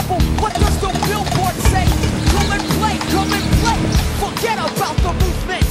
careful, what does the billboard say? Come and play, forget about the movement.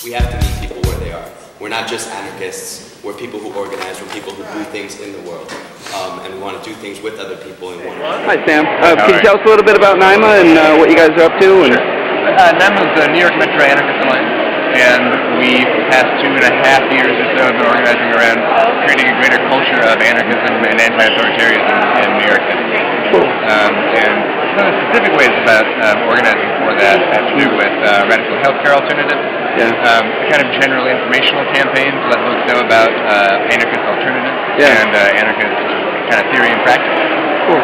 We have to meet people where they are. We're not just anarchists, we're people who organize, we're people who do things in the world. And we want to do things with other people and want to... Hi Sam, can you tell us a little bit about NYMA and what you guys are up to? And... NYMA is the New York Metro Anarchist Alliance, and we, for the past 2.5 years or so, have been organizing around creating a greater culture of anarchism and anti-authoritarianism in New York City. Cool. And one of the specific ways about organizing for that has to do with radical healthcare alternatives. Yeah. Kind of general informational campaigns to let folks know about anarchist alternatives and anarchist kind of theory and practice. Cool.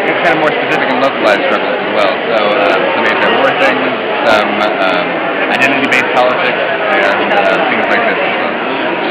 It's kind of more specific and localized struggles as well. So some anti-war things, some identity-based politics, and things like this.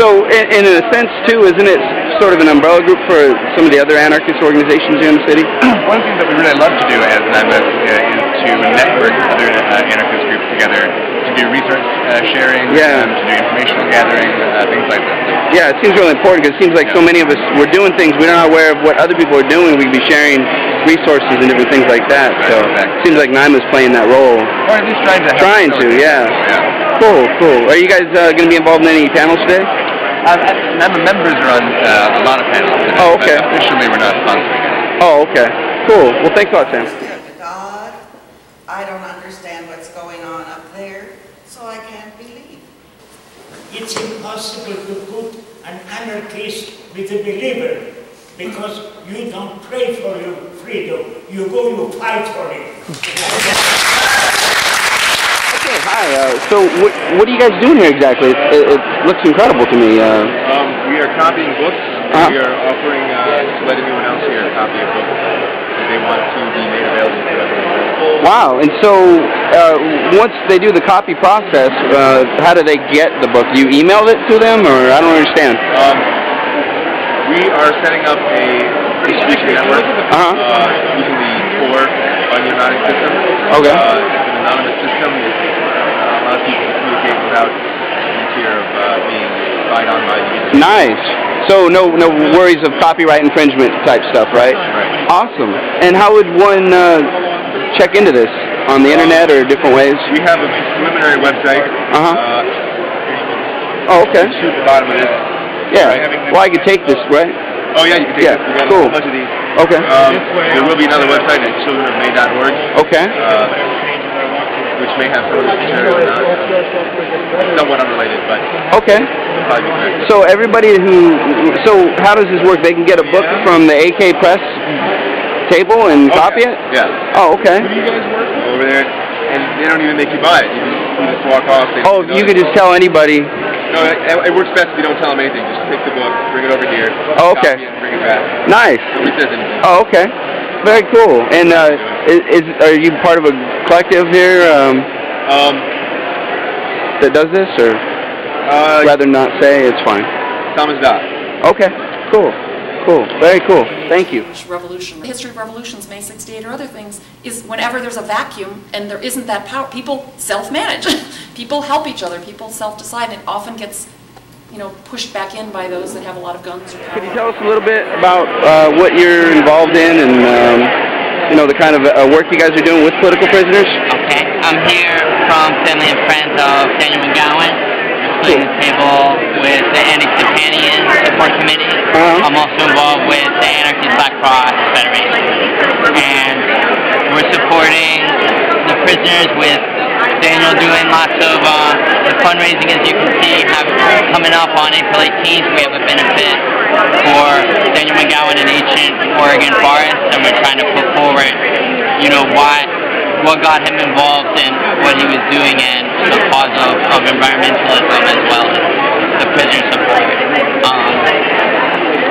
So, in a sense, too, isn't it sort of an umbrella group for some of the other anarchist organizations here in the city? One thing that we really love to do as NYMA is to network other anarchist groups together to do resource sharing, to do informational gathering, things like this. Yeah, it seems really important because it seems like so many of us, we're doing things, we're not aware of what other people are doing. We'd be sharing resources and different things like that. So it seems like NYMA's playing that role. Or at least trying to. Cool, cool. Are you guys going to be involved in any panels today? NYMA members are on a lot of panels today, oh, okay. But officially we're not sponsoring it. Oh, okay. Cool. Well, thanks a lot, Sam. God, I don't understand what's going on up there, so I can't believe. It's impossible to put an anarchist with a believer because you don't pray for your freedom. You go, you fight for it. Okay, hi. So what are you guys doing here exactly? It looks incredible to me. We are copying books. We are offering to let anyone else here a copy of books that they want to be made available to everyone. Wow. And so once they do the copy process, how do they get the book? Do you email it to them, or I don't understand? We are setting up a distribution network using the core onionic system. Okay. It's an anonymous system. It allows people to communicate without any fear of being spied on by the user. Nice. So no worries of copyright infringement type stuff, right? Right. Awesome. And how would one check into this? On the internet or different ways? We have a preliminary website. Oh, okay. Shoot the bottom of this. Yeah. Well, I could take this, right? Oh, yeah, you can take this. We got cool. a bunch of these. Okay. There will be another website at childrenofmay.org. Okay. Which may have some of this material or not. Somewhat unrelated, but okay. Probably be correct. So everybody so how does this work? They can get a book from the AK Press table and copy it? Yeah. Oh, okay. Who do you guys work with over there? And they don't even make you buy it. You just walk off. You can just tell anybody. No, it works best if you don't tell them anything. Just take the book, bring it over here. Oh, okay. Copy it and bring it back. Nice. Nobody says anything. Oh, okay. Very cool. And are you part of a collective here that does this, or rather not say? It's fine. Samizdat. Okay. Cool. Cool. Very cool. Thank you. Revolution. The history of revolutions, May 68 or other things, is whenever there's a vacuum and there isn't that power, people self-manage. People help each other. People self-decide, and it often gets, pushed back in by those that have a lot of guns or power. Could you tell us a little bit about what you're involved in and, the kind of work you guys are doing with political prisoners? Okay. I'm here from family and friends of Daniel McGowan, splitting the table with the Anti-Stepanian Support Committee. I'm also involved with the Anarchist Black Cross Federation. And we're supporting the prisoners with Daniel doing lots of the fundraising, as you can see, coming up on April 18th. We have a benefit for Daniel McGowan in ancient Oregon forest, and we're trying to put forward, what got him involved in what he was doing and the cause of environmentalism as well as the prisoner support.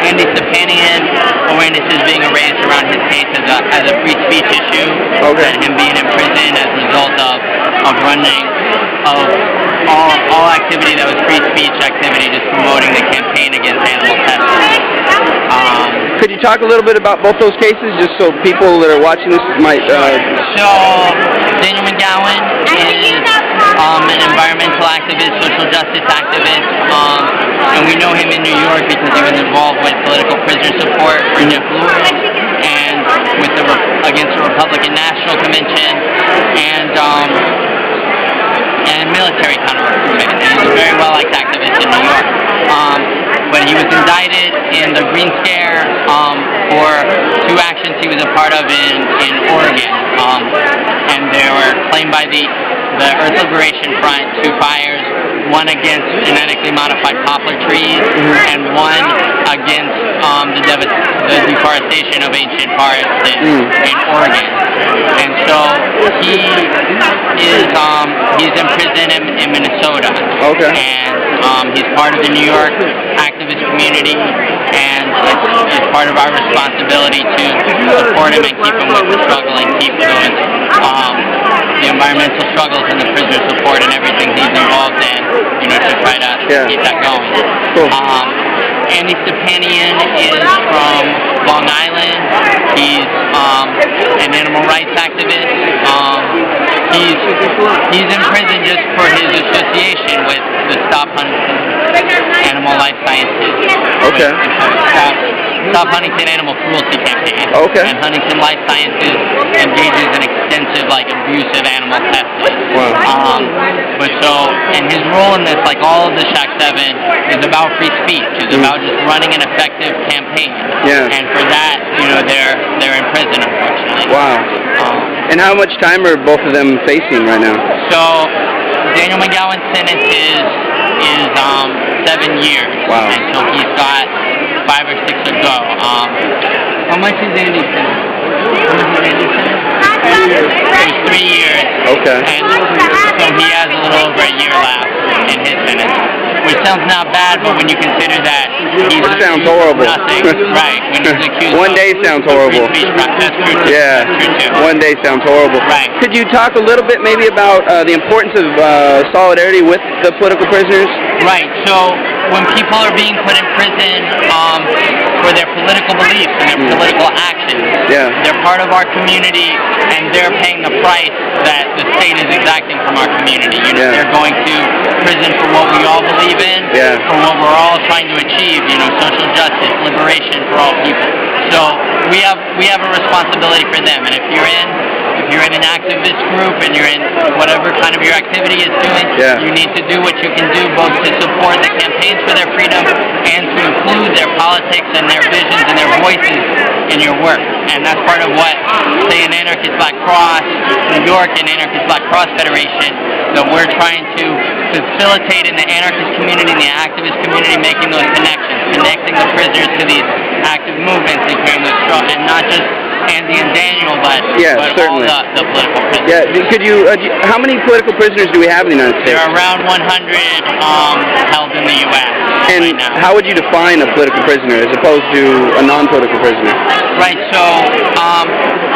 Andy Stepanian awareness is being raised around his case as a free speech issue, and him being in prison as a result of running of all activity that was free speech activity, just promoting the campaign against animal testing. Could you talk a little bit about both those cases, just so people that are watching this might... So, Daniel McGowan is an environmental activist, social justice activist, and we know him in New York because he was involved with political prisoner support for Jeff Lewis and with against the Republican National Convention and military counter-recruitment. And he's a very well-liked activist in New York. But he was indicted in the Green Scare for 2 actions he was a part of in Oregon. And they were claimed by the Earth Liberation Front, 2 fires, one against genetically modified poplar trees and one against the deforestation of ancient forests in Oregon. And so he's in prison in Minnesota. Okay. And he's part of the New York activist community, and it's part of our responsibility to support him and keep him with the struggle and keep those the environmental struggles and the prisoner support and everything he's involved in, to try to keep that going. Cool. Andy Stepanian is from Long Island. He's an animal rights activist. He's in prison just for his association with the Stop Huntington Animal Life Sciences. Okay. Stop Huntington Animal Cruelty campaign. Okay. And Huntington Life Sciences engages in extensive, abusive animal testing. Wow. And his role in this, like all of the Shack 7, is about free speech. It's about just running an effective campaign. Yeah. And for that, they're in prison, unfortunately. Wow. And how much time are both of them facing right now? So, Daniel McGowan's sentence is 7 years. Wow. And so he's got 5 or 6 to go. How much is Andy's sentence? It's 3 years. Okay. And so he has a little over a year left in his sentence, which sounds not bad, but when you consider that it sounds horrible. Nothing, right? When he's accused. One day sounds horrible. That's true too. Yeah. That's true too. One day sounds horrible. Right. Could you talk a little bit maybe about the importance of solidarity with the political prisoners? Right. So when people are being put in prison for their political beliefs and their political actions, they're part of our community, and they're paying the price that the state is exacting from our community. They're going to prison for what we all believe in, for what we're all trying to achieve. Social justice, liberation for all people. So we have a responsibility for them, and if you're in an activist group and you're in whatever kind of your activity is doing, you need to do what you can do both to support the campaigns for their freedom and to include their politics and their visions and their voices in your work. And that's part of what, say, an Anarchist Black Cross New York and Anarchist Black Cross Federation, that we're trying to facilitate in the anarchist community and the activist community, making those connections, connecting the prisoners to these active movements and carrying those strong, and not just Andy and Daniel, but certainly. all the political prisoners. Yeah, could you? How many political prisoners do we have in the United States? There are around 100 held in the U.S. And right now. How would you define a political prisoner as opposed to a non-political prisoner? Right. So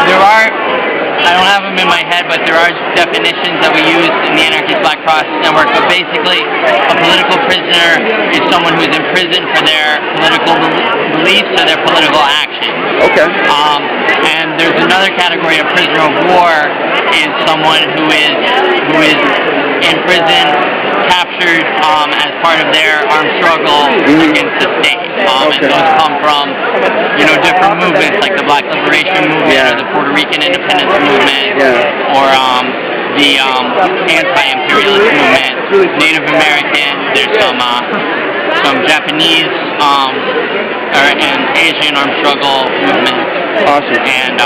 there are. I don't have them in my head, but there are definitions that we use in the Anarchist Black Cross Network. But basically, a political prisoner is someone who's in prison for their political beliefs or their political actions. Okay. And there's another category of prisoner of war, is someone who is in prison, captured as part of their armed struggle against the state. And those come from, different movements like the Black Liberation Movement or the Puerto Rican Independence Movement or the anti-imperialist movement, Native American. There's some Japanese and Asian armed struggle movements. Awesome. And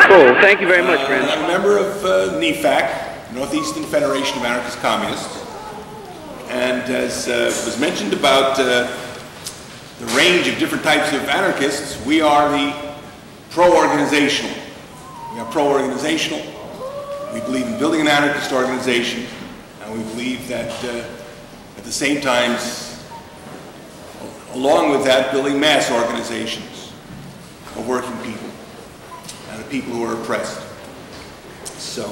cool. Thank you very much, friend. I'm a member of NEFAC, Northeastern Federation of Anarchist Communists, and as was mentioned about the range of different types of anarchists, we are the pro-organizational. We are pro-organizational. We believe in building an anarchist organization, and we believe that at the same time, along with that, building mass organizations of working people and the people who are oppressed. So,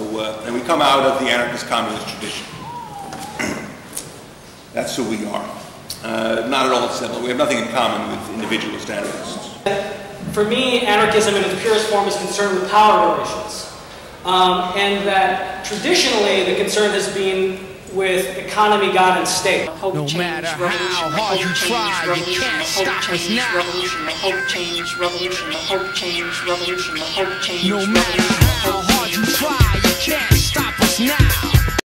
and we come out of the anarchist communist tradition. That's who we are. Not at all similar. We have nothing in common with individualist anarchists. For me, anarchism in its purest form is concerned with power relations. And that traditionally the concern has been with economy, God, and state. No matter how hard you try, you can't stop us now. The hope change revolution, the hope change revolution, the hope change No matter how hard you try, you can't stop us now.